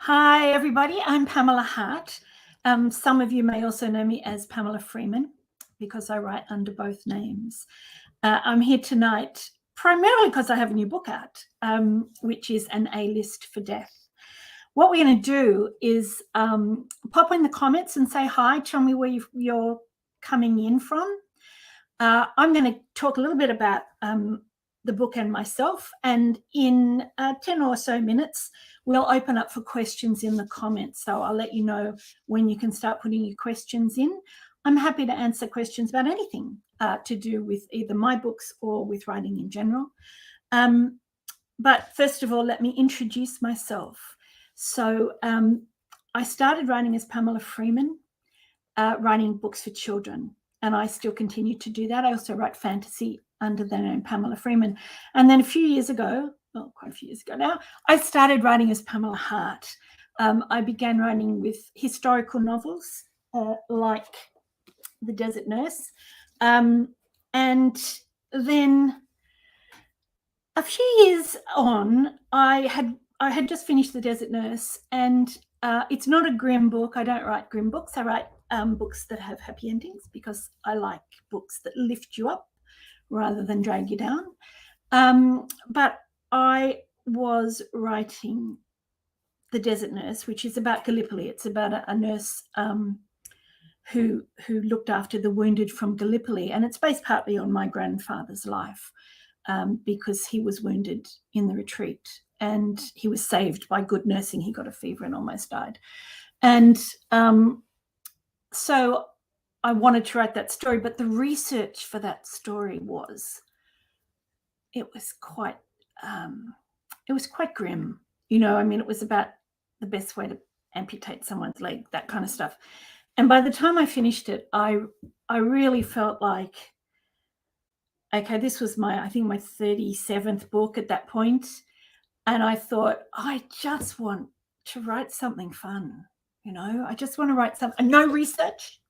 Hi, everybody. I'm Pamela Hart. Some of you may also know me as Pamela Freeman because I write under both names. I'm here tonight primarily because I have a new book out, which is An A-List for Death. What we're going to do is pop in the comments and say hi. Tell me where you're coming in from. I'm going to talk a little bit about the book and myself, and in 10 or so minutes we'll open up for questions in the comments, so I'll let you know when you can start putting your questions in. I'm happy to answer questions about anything to do with either my books or with writing in general. But first of all, let me introduce myself. So I started writing as Pamela Freeman, writing books for children, and I still continue to do that. I also write fantasy under the name Pamela Freeman. And then a few years ago, well, quite a few years ago now, I started writing as Pamela Hart. I began writing with historical novels like The Desert Nurse. And then a few years on, I had just finished The Desert Nurse, and it's not a grim book. I don't write grim books. I write books that have happy endings because I like books that lift you up rather than drag you down. But I was writing The Desert Nurse, which is about Gallipoli. It's about a nurse who looked after the wounded from Gallipoli, and it's based partly on my grandfather's life because he was wounded in the retreat and he was saved by good nursing. He got a fever and almost died. And so I wanted to write that story, but the research for that story was quite grim. You know, I mean, it was about the best way to amputate someone's leg, that kind of stuff. And by the time I finished it, I really felt like, okay, this was I think my 37th book at that point. And I thought, I just want to write something fun. You know, I just want to write something, no research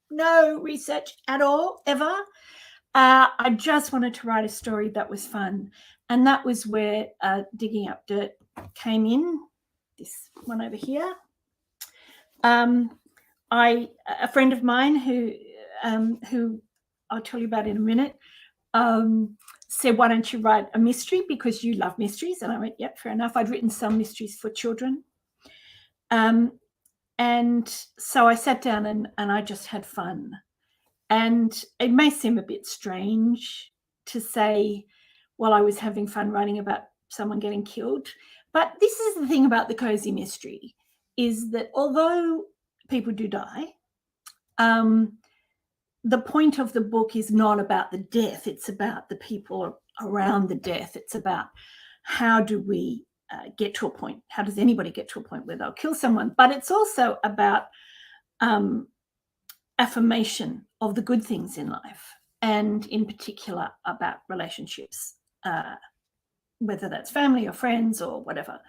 at all, ever. I just wanted to write a story that was fun. And that was where Digging Up Dirt came in, this one over here. A friend of mine who I'll tell you about in a minute, said, why don't you write a mystery because you love mysteries? And I went, yep, fair enough. I'd written some mysteries for children. And so I sat down and I just had fun. And it may seem a bit strange to say, well, I was having fun writing about someone getting killed. But this is the thing about the cozy mystery, is that although people do die, the point of the book is not about the death. It's about the people around the death. It's about how do we get to a point? How does anybody get to a point where they'll kill someone? But it's also about affirmation of the good things in life, and in particular about relationships, whether that's family or friends or whatever.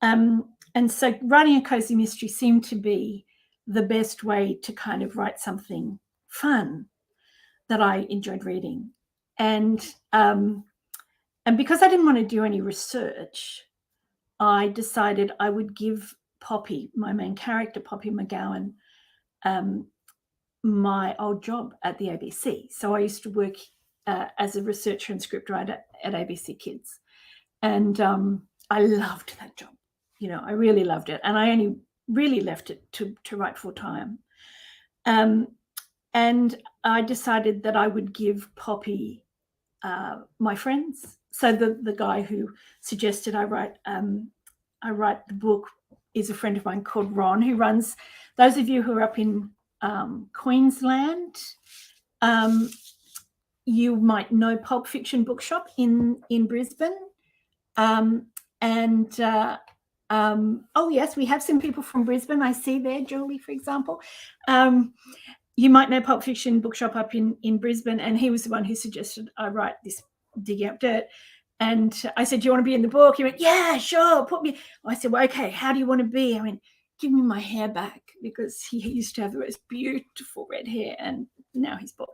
And so writing a cozy mystery seemed to be the best way to kind of write something fun that I enjoyed reading. And because I didn't want to do any research, I decided I would give Poppy, my main character, Poppy McGowan, my old job at the ABC. So I used to work as a researcher and scriptwriter at ABC Kids. And I loved that job. You know, I really loved it. And I only really left it to write full time. And I decided that I would give Poppy my friends. So the guy who suggested I write the book is a friend of mine called Ron, who runs, those of you who are up in Queensland, you might know Pulp Fiction Bookshop in Brisbane. Oh yes, we have some people from Brisbane. I see there, Julie, for example. You might know Pulp Fiction Bookshop up in Brisbane, and he was the one who suggested I write this Digging Up Dirt. And I said, do you want to be in the book? He went, yeah, sure, put me. I said, well, okay, how do you want to be? I went, give me my hair back, because he used to have the most beautiful red hair, and now he's bald.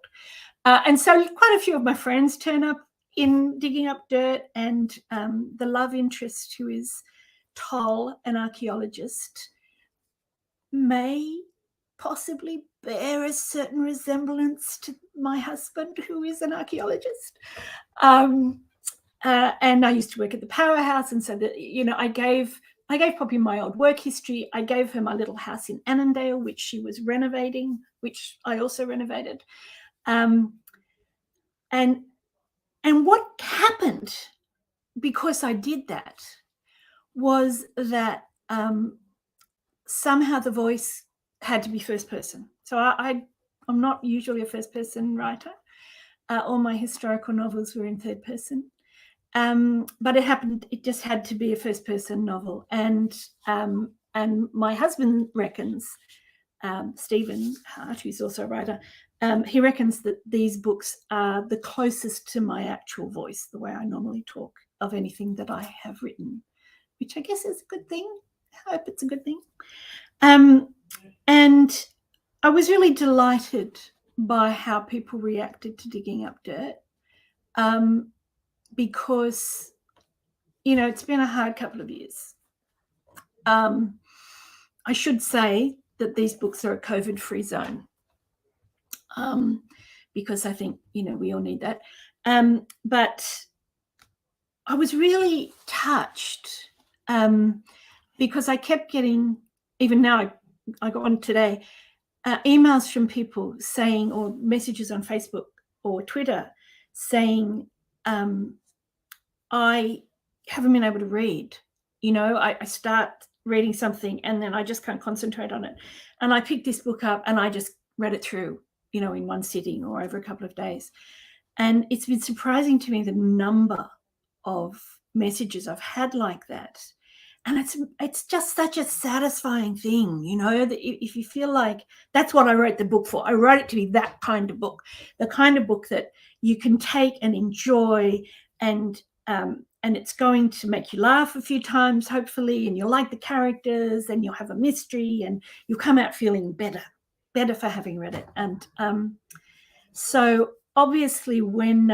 And so quite a few of my friends turn up in Digging Up Dirt, and the love interest, who is Toll, an archaeologist, may possibly bear a certain resemblance to my husband, who is an archaeologist. And I used to work at the powerhouse, and so that, you know, I gave Poppy my old work history. I gave her my little house in Annandale, which she was renovating, which I also renovated. And what happened, because I did that, was that somehow the voice had to be first person. So I'm not usually a first person writer. All my historical novels were in third person. But it just had to be a first person novel. And my husband reckons, Stephen Hart, who's also a writer, he reckons that these books are the closest to my actual voice, the way I normally talk, of anything that I have written, which I guess is a good thing. I hope it's a good thing. And I was really delighted by how people reacted to Digging Up Dirt, because, you know, it's been a hard couple of years. I should say that these books are a COVID-free zone, because I think, you know, we all need that. But I was really touched, because I kept getting, even now, I got one today, emails from people saying, or messages on Facebook or Twitter saying, I haven't been able to read. You know, I start reading something and then I just can't concentrate on it. And I picked this book up and I just read it through, you know, in one sitting or over a couple of days. And it's been surprising to me the number of messages I've had like that. And it's just such a satisfying thing, you know, that if you feel like that's what I wrote the book for. I wrote it to be that kind of book, the kind of book that you can take and enjoy, and it's going to make you laugh a few times, hopefully, and you'll like the characters, and you'll have a mystery, and you'll come out feeling better for having read it. And so obviously when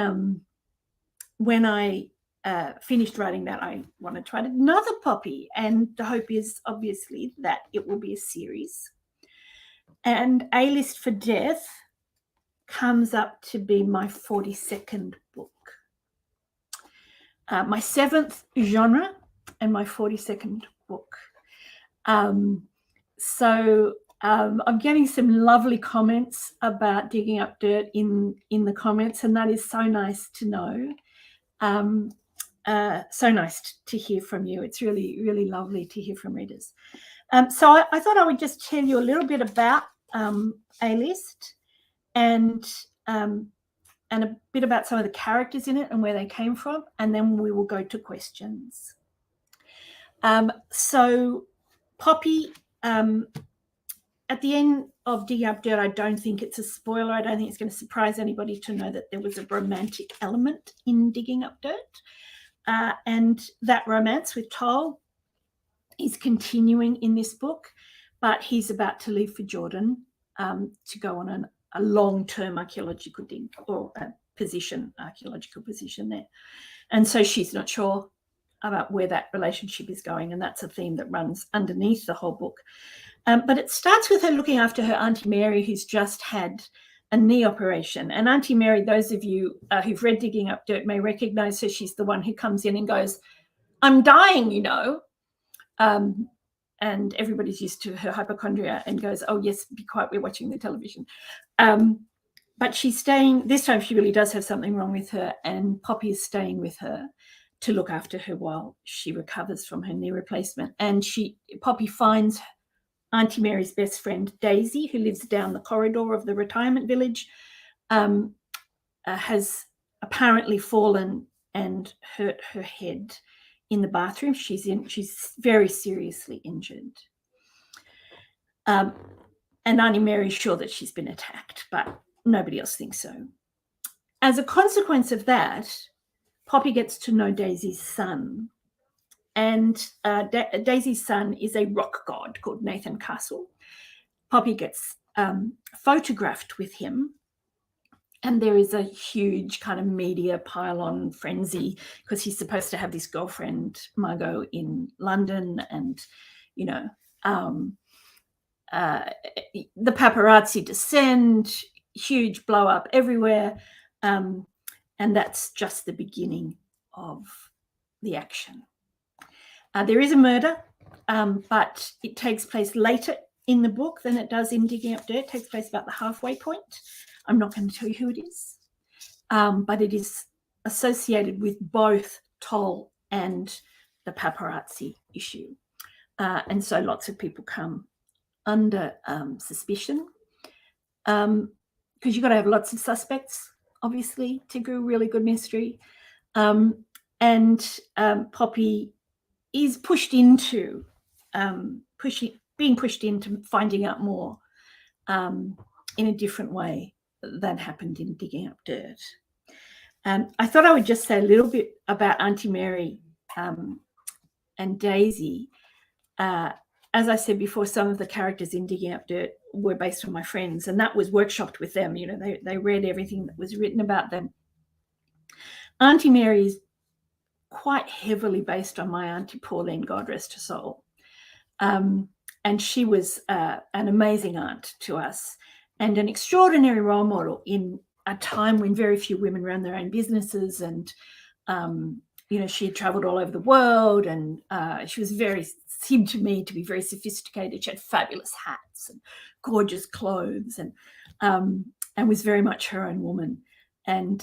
I finished writing that, I wanted to write another Poppy, and the hope is obviously that it will be a series. And A List for Death comes up to be my 42nd book, my 7th genre, and my 42nd book. So I'm getting some lovely comments about Digging Up Dirt in the comments, and that is so nice to know. So nice to hear from you. It's really, really lovely to hear from readers. So I thought I would just tell you a little bit about A-List, and a bit about some of the characters in it and where they came from, and then we will go to questions. So Poppy, at the end of Digging Up Dirt, I don't think it's a spoiler. I don't think it's going to surprise anybody to know that there was a romantic element in Digging Up Dirt. And that romance with Toll is continuing in this book, but he's about to leave for Jordan to go on a long-term archaeological dig, or archaeological position there. And so she's not sure about where that relationship is going, and that's a theme that runs underneath the whole book. But it starts with her looking after her Auntie Mary, who's just had a knee operation. And Auntie Mary, those of you who've read Digging Up Dirt may recognize her. She's the one who comes in and goes, "I'm dying, you know." And everybody's used to her hypochondria and goes, "Oh, yes, be quiet, we're watching the television." But she's staying, this time she really does have something wrong with her, and Poppy is staying with her to look after her while she recovers from her knee replacement. And Poppy finds Auntie Mary's best friend, Daisy, who lives down the corridor of the retirement village, has apparently fallen and hurt her head in the bathroom. She's very seriously injured. And Auntie Mary's sure that she's been attacked, but nobody else thinks so. As a consequence of that, Poppy gets to know Daisy's son. And Daisy's son is a rock god called Nathan Castle. Poppy gets photographed with him, and there is a huge kind of media pile-on frenzy because he's supposed to have this girlfriend, Margot, in London, and, you know, the paparazzi descend, huge blow up everywhere, and that's just the beginning of the action. There is a murder, but it takes place later in the book than it does in Digging Up Dirt. It takes place about the halfway point. I'm not going to tell you who it is, but it is associated with both Toll and the paparazzi issue. And so lots of people come under suspicion, because you've got to have lots of suspects, obviously, to do a really good mystery. And Poppy is pushed into being pushed into finding out more in a different way than happened in Digging Up Dirt. I thought I would just say a little bit about Auntie Mary and Daisy. As I said before, some of the characters in Digging Up Dirt were based on my friends, and that was workshopped with them. You know, they read everything that was written about them. Auntie Mary is quite heavily based on my Auntie Pauline, God rest her soul. And she was an amazing aunt to us and an extraordinary role model in a time when very few women ran their own businesses. And, you know, she had traveled all over the world, and she was seemed to me to be very sophisticated. She had fabulous hats and gorgeous clothes, and was very much her own woman. And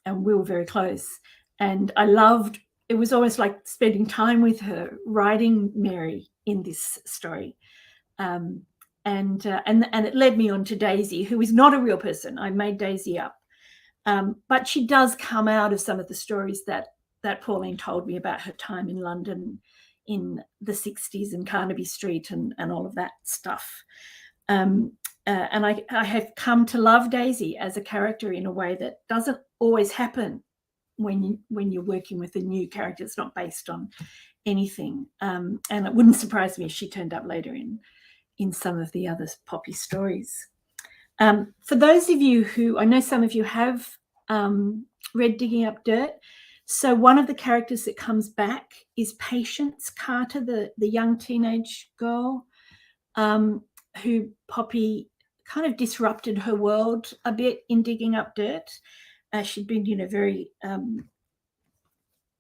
we were very close. And I loved, it was almost like spending time with her, writing Mary in this story. And it led me on to Daisy, who is not a real person. I made Daisy up. But she does come out of some of the stories that Pauline told me about her time in London in the 60s and Carnaby Street and all of that stuff. And I have come to love Daisy as a character in a way that doesn't always happen when you're working with a new character. It's not based on anything. And it wouldn't surprise me if she turned up later in some of the other Poppy stories. For those of you who, I know some of you have read Digging Up Dirt. So one of the characters that comes back is Patience Carter, the young teenage girl who Poppy kind of disrupted her world a bit in Digging Up Dirt. She'd been, you know, very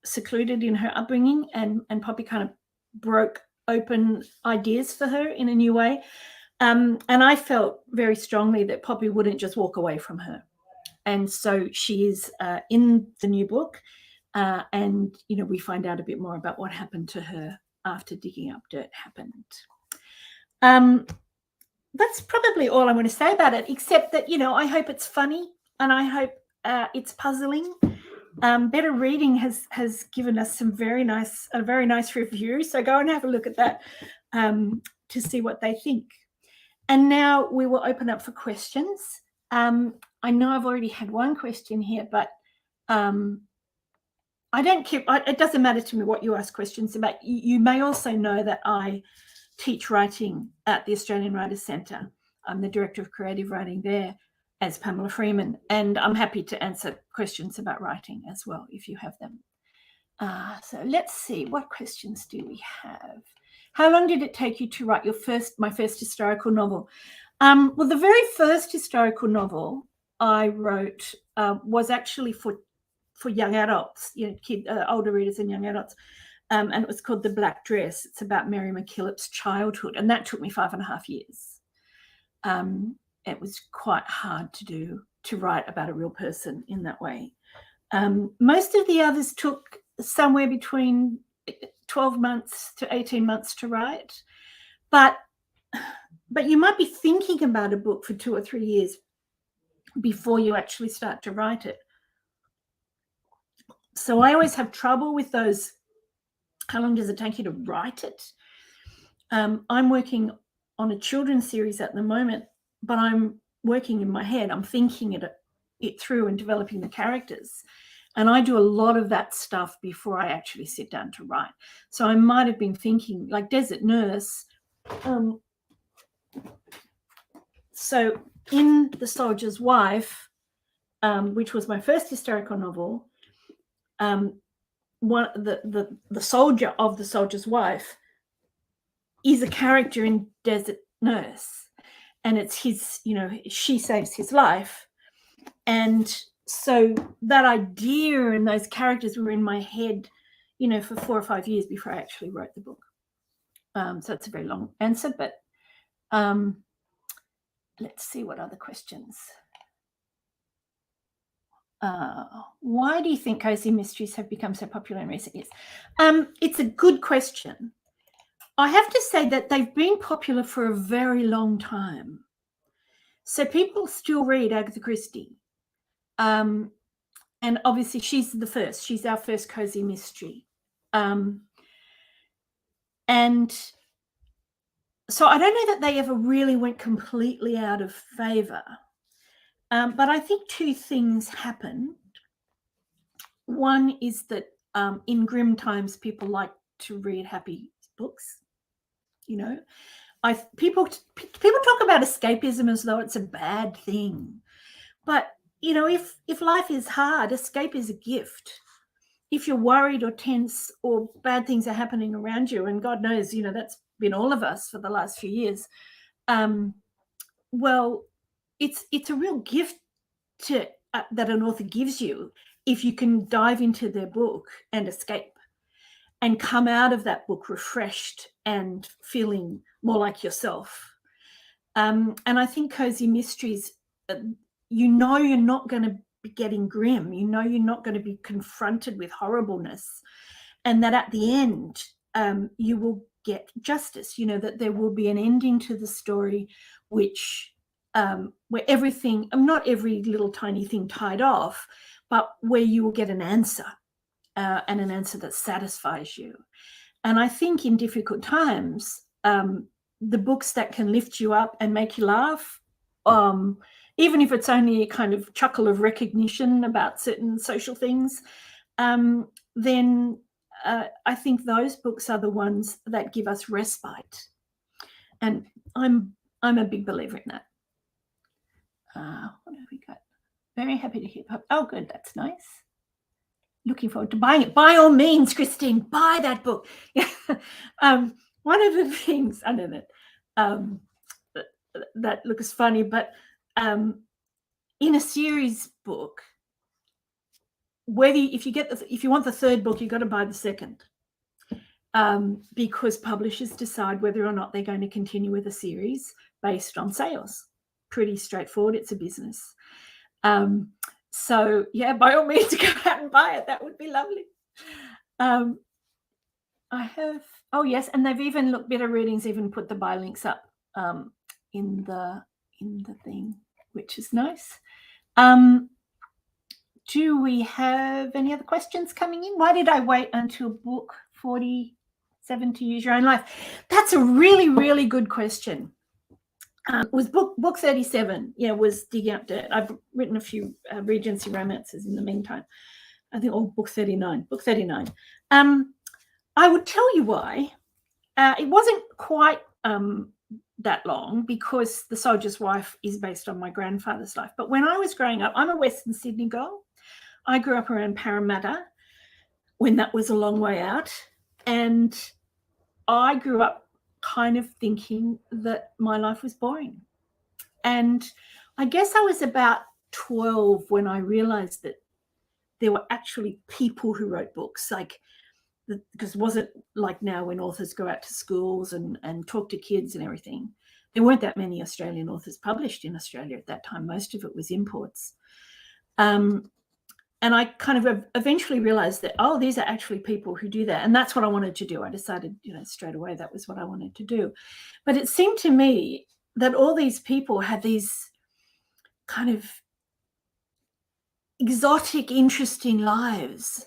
secluded in her upbringing, and Poppy kind of broke open ideas for her in a new way. And I felt very strongly that Poppy wouldn't just walk away from her. And so she is in the new book, and, you know, we find out a bit more about what happened to her after Digging Up Dirt happened. That's probably all I'm going to say about it, except that, you know, I hope it's funny, and I hope it's puzzling. Better Reading has given us a very nice review, so go and have a look at that to see what they think. And now we will open up for questions. I know I've already had one question here, but I don't keep. It doesn't matter to me what you ask questions about. You may also know that I teach writing at the Australian Writers Centre. I'm the Director of Creative Writing there as Pamela Freeman, and I'm happy to answer questions about writing as well if you have them. So let's see, what questions do we have? How long did it take you to write my first historical novel? Well, the very first historical novel I wrote was actually for young adults, you know, older readers and young adults, and it was called The Black Dress. It's about Mary MacKillop's childhood, and that took me 5.5 years. It was quite hard to write about a real person in that way. Most of the others took somewhere between 12 months to 18 months to write, but you might be thinking about a book for 2 or 3 years before you actually start to write it. So I always have trouble with those. How long does it take you to write it? I'm working on a children's series at the moment, but I'm working in my head. I'm thinking it through and developing the characters. And I do a lot of that stuff before I actually sit down to write. So I might have been thinking, like Desert Nurse. So in The Soldier's Wife, which was my first historical novel, the soldier of The Soldier's Wife is a character in Desert nurse, and it's his, she saves his life. And so that idea and those characters were in my head, for 4 or 5 years before I actually wrote the book. So it's a very long answer, but let's see what other questions. Why do you think cozy mysteries have become so popular in recent years? It's a good question. I have to say that they've been popular for a very long time. So people still read Agatha Christie. And obviously she's the first. She's our first cozy mystery. And so I don't know that they ever really went completely out of favor. But I think two things happened. One is that in grim times, people like to read happy books. People talk about escapism as though it's a bad thing. But, if life is hard, escape is a gift. If you're worried or tense or bad things are happening around you, and God knows, that's been all of us for the last few years, well, it's a real gift that an author gives you if you can dive into their book and escape and come out of that book refreshed and feeling more like yourself. And I think cozy mysteries, you're not going to be getting grim. You're not going to be confronted with horribleness, and that at the end you will get justice, that there will be an ending to the story which where everything, not every little tiny thing tied off, but where you will get an answer, and an answer that satisfies you. And I think in difficult times, the books that can lift you up and make you laugh, even if it's only a kind of chuckle of recognition about certain social things, then I think those books are the ones that give us respite. And I'm a big believer in that. What have we got? Very happy to hear. Oh, good. That's nice. Looking forward to buying it. By all means, Christine, buy that book. One of the things, I know that that looks funny, but in a series book, if you want the third book, you've got to buy the second, because publishers decide whether or not they're going to continue with a series based on sales. Pretty straightforward. It's a business. So yeah, by all means, go out and buy it. That would be lovely. I have, oh yes, and they've even Better Readings even put the buy links up in the thing, which is nice. Do we have any other questions coming in? Why did I wait until book 47 to use your own life? That's a really, really good question. Was book 37, was digging up dirt. I've written a few Regency romances in the meantime. I think, book 39. I would tell you why. It wasn't quite that long, because The Soldier's Wife is based on my grandfather's life. But when I was growing up, I'm a Western Sydney girl. I grew up around Parramatta when that was a long way out. And I grew up kind of thinking that my life was boring. And I guess I was about 12 when I realized that there were actually people who wrote books, because it wasn't like now when authors go out to schools and talk to kids and everything. There weren't that many Australian authors published in Australia at that time. Most of it was imports. And I kind of eventually realized that, these are actually people who do that. And that's what I wanted to do. I decided, straight away that was what I wanted to do. But it seemed to me that all these people had these kind of exotic, interesting lives.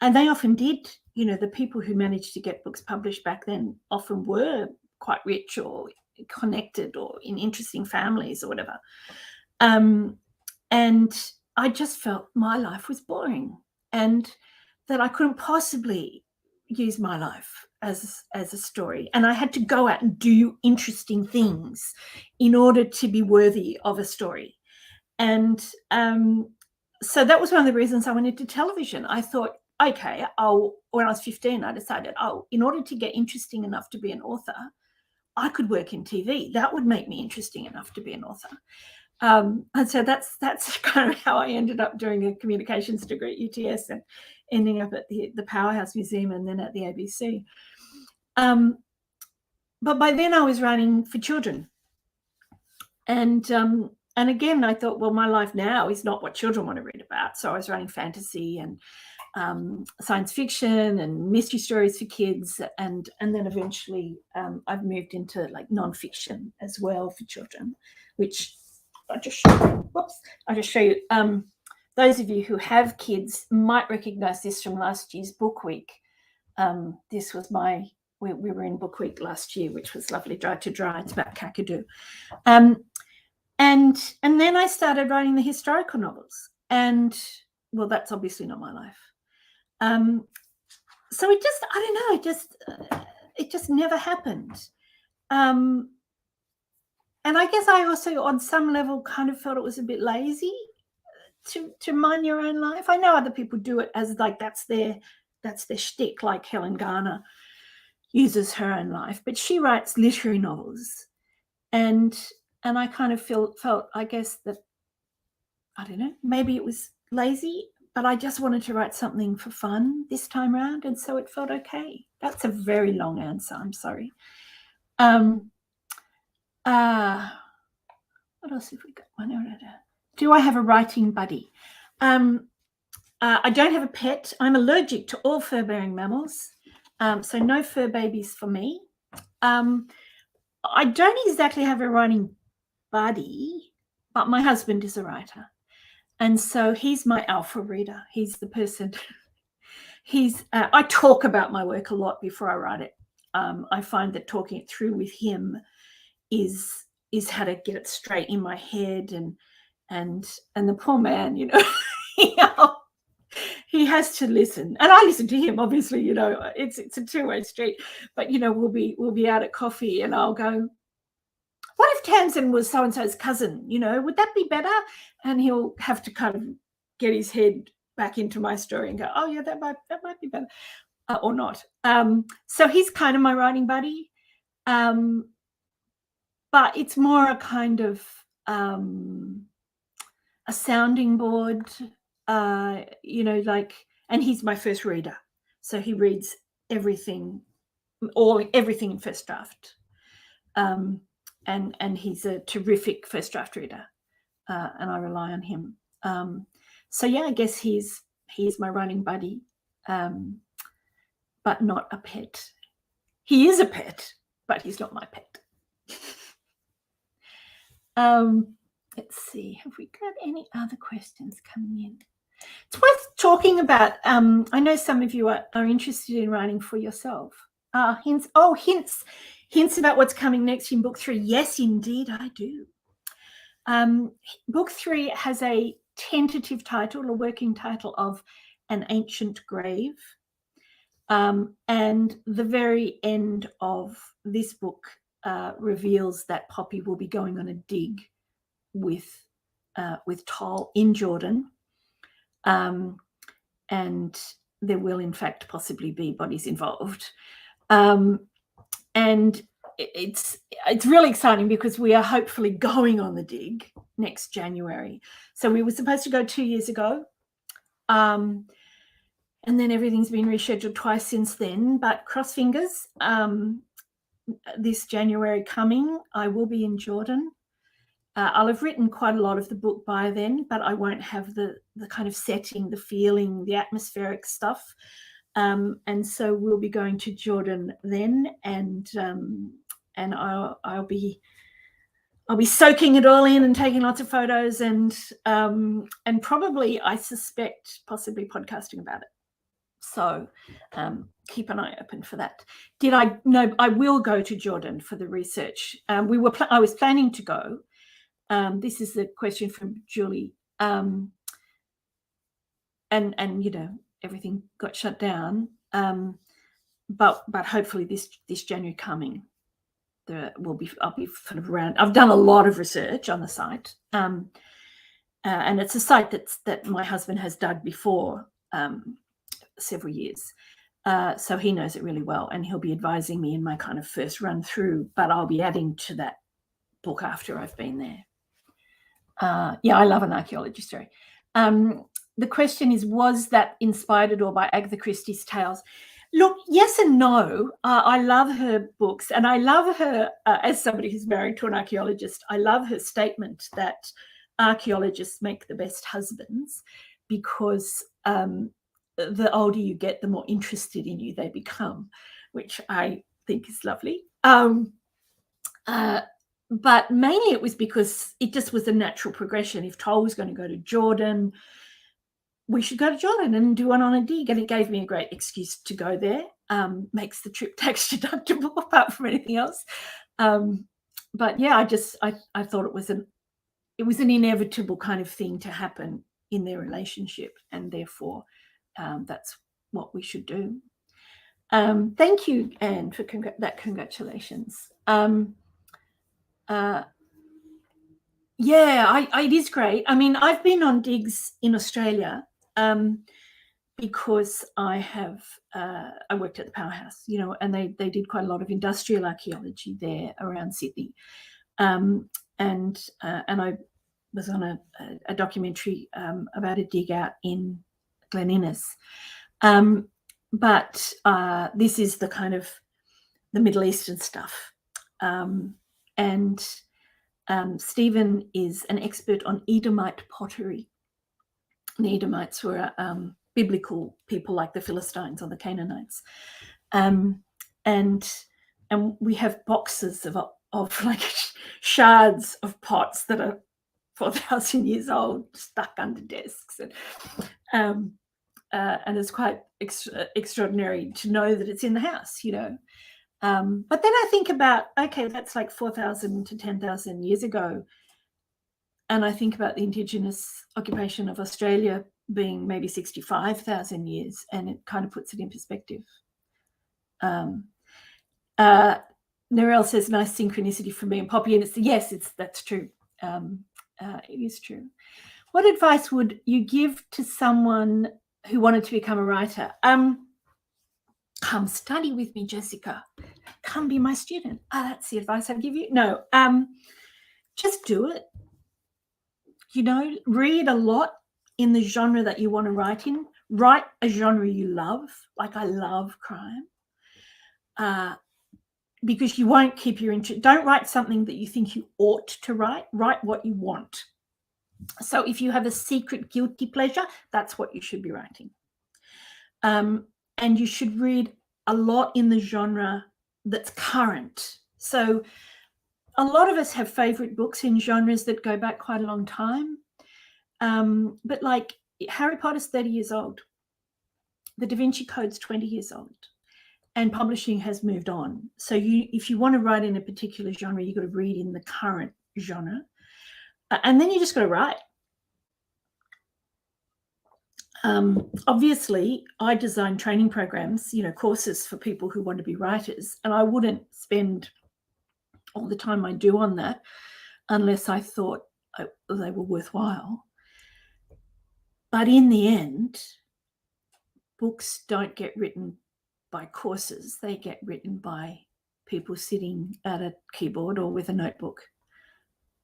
And they often did. The people who managed to get books published back then often were quite rich or connected or in interesting families or whatever. And I just felt my life was boring, and that I couldn't possibly use my life as a story. And I had to go out and do interesting things in order to be worthy of a story. And so that was one of the reasons I went into television. I thought, okay, when I was 15, I decided, in order to get interesting enough to be an author, I could work in TV. That would make me interesting enough to be an author. And so that's kind of how I ended up doing a communications degree at UTS and ending up at the Powerhouse Museum and then at the ABC. But by then I was writing for children. And again, I thought, well, my life now is not what children want to read about. So I was writing fantasy and science fiction and mystery stories for kids. And then eventually I've moved into like nonfiction as well for children, which I'll just show you. Those of you who have kids might recognize this from last year's book week. This was we were in book week last year, which was lovely. Dry to Dry. It's about Kakadu. And then I started writing the historical novels, and well, that's obviously not my life. So it just, I don't know, it just never happened. And I guess I also, on some level, kind of felt it was a bit lazy to mind your own life. I know other people do it as like that's their shtick, like Helen Garner uses her own life, but she writes literary novels, and I kind of felt, I guess, that, I don't know, maybe it was lazy, but I just wanted to write something for fun this time around, and so it felt okay. That's a very long answer. I'm sorry. What else have we got? Do I have a writing buddy? I don't have a pet. I'm allergic to all fur-bearing mammals, so no fur babies for me. I don't exactly have a writing buddy, but my husband is a writer, and so he's my alpha reader. He's the person. I talk about my work a lot before I write it. I find that talking it through with him is how to get it straight in my head, and the poor man, you know, he has to listen, and I listen to him. Obviously, you know, it's a two-way street. But you know, we'll be out at coffee, and I'll go, "What if Tamsin was so and so's cousin? You know, would that be better?" And he'll have to kind of get his head back into my story and go, "Oh yeah, that might be better," or not. So he's kind of my writing buddy, but it's more a kind of a sounding board. You know, like, and he's my first reader, so he reads everything in first draft, and he's a terrific first draft reader, and I rely on him. So yeah, I guess he's my writing buddy, but not a pet. He is a pet, but he's not my pet. Let's see, have we got any other questions coming in? It's worth talking about. I know some of you are interested in writing for yourself. Hints about what's coming next in book 3. Yes, indeed, I do. Book 3 has a tentative title, a working title of An Ancient Grave. And the very end of this book reveals that Poppy will be going on a dig with Toll in Jordan. And there will, in fact, possibly be bodies involved. And it's really exciting because we are hopefully going on the dig next January. So we were supposed to go 2 years ago. And then everything's been rescheduled twice since then. But cross fingers, this January coming, I will be in Jordan. I'll have written quite a lot of the book by then, but I won't have the kind of setting, the feeling, the atmospheric stuff. And so we'll be going to Jordan then, and I'll be soaking it all in and taking lots of photos, and probably, I suspect, possibly podcasting about it. So keep an eye open for that. No, I will go to Jordan for the research. I was planning to go. This is a question from Julie. And you know, everything got shut down. But hopefully this January coming, I'll be sort of around. I've done a lot of research on the site. And it's a site that my husband has dug before, several years. So he knows it really well, and he'll be advising me in my kind of first run through, but I'll be adding to that book after I've been there. Yeah, I love an archaeology story. The question is, was that inspired at all by Agatha Christie's tales? Look, yes and no. I love her books, and I love her, as somebody who's married to an archaeologist, I love her statement that archaeologists make the best husbands because the older you get, the more interested in you they become, which I think is lovely. But mainly it was because it just was a natural progression. If Toll was going to go to Jordan, we should go to Jordan and do one on a dig. And it gave me a great excuse to go there. Makes the trip tax deductible apart from anything else. But yeah, I thought it was an inevitable kind of thing to happen in their relationship, and therefore that's what we should do. Thank you, Anne, for that congratulations. Yeah, it is great. I mean, I've been on digs in Australia because I worked at the powerhouse, and they did quite a lot of industrial archaeology there around Sydney. And I was on a documentary about a dig out in Glen Innes. But this is the kind of the Middle Eastern stuff. And Stephen is an expert on Edomite pottery. The Edomites were biblical people like the Philistines or the Canaanites. And we have boxes of like shards of pots that are 4,000 years old, stuck under desks. And it's quite extraordinary to know that it's in the house, But then I think about, okay, that's like 4,000 to 10,000 years ago. And I think about the Indigenous occupation of Australia being maybe 65,000 years, and it kind of puts it in perspective. Narelle says, nice synchronicity from me and Poppy, and that's true. It is true. What advice would you give to someone who wanted to become a writer? Come study with me, Jessica. Come be my student. That's the advice I'd give you. No, just do it. Read a lot in the genre that you want to write in. Write a genre you love. Like I love crime. Because you won't keep your interest. Don't write something that you think you ought to write. Write what you want. So if you have a secret guilty pleasure, that's what you should be writing. And you should read a lot in the genre that's current. So a lot of us have favorite books in genres that go back quite a long time. But like Harry Potter's 30 years old. The Da Vinci Code's 20 years old. And publishing has moved on. So if you want to write in a particular genre, you've got to read in the current genre. And then you just got to write. Obviously, I design training programs, courses for people who want to be writers, and I wouldn't spend all the time I do on that unless I thought they were worthwhile. But in the end, books don't get written by courses. They get written by people sitting at a keyboard or with a notebook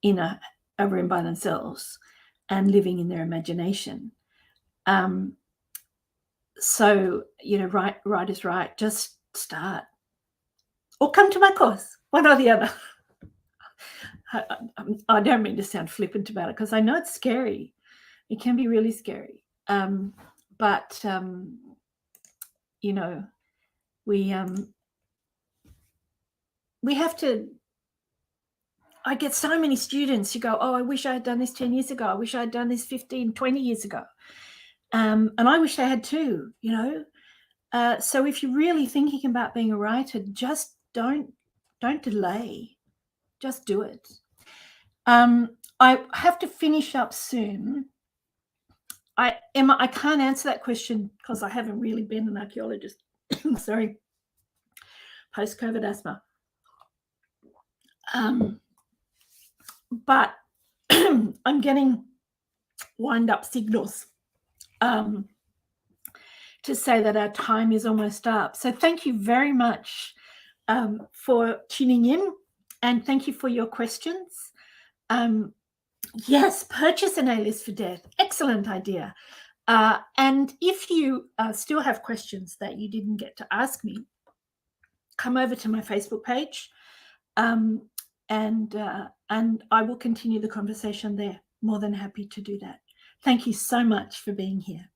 in a room by themselves and living in their imagination. So, right is right. Just start. Or come to my course, one or the other. I don't mean to sound flippant about it because I know it's scary. It can be really scary. But we have to. I get so many students who go, oh, I wish I had done this 10 years ago. I wish I had done this 15, 20 years ago. And I wish I had too, So if you're really thinking about being a writer, just don't delay. Just do it. I have to finish up soon. Emma, I can't answer that question because I haven't really been an archaeologist. Sorry. Post-COVID asthma. But I'm getting wind-up signals to to say that our time is almost up. So thank you very much for tuning in, and thank you for your questions. Yes, purchase an A-list for death. Excellent idea. And if you still have questions that you didn't get to ask me, come over to my Facebook page, and I will continue the conversation there. More than happy to do that. Thank you so much for being here.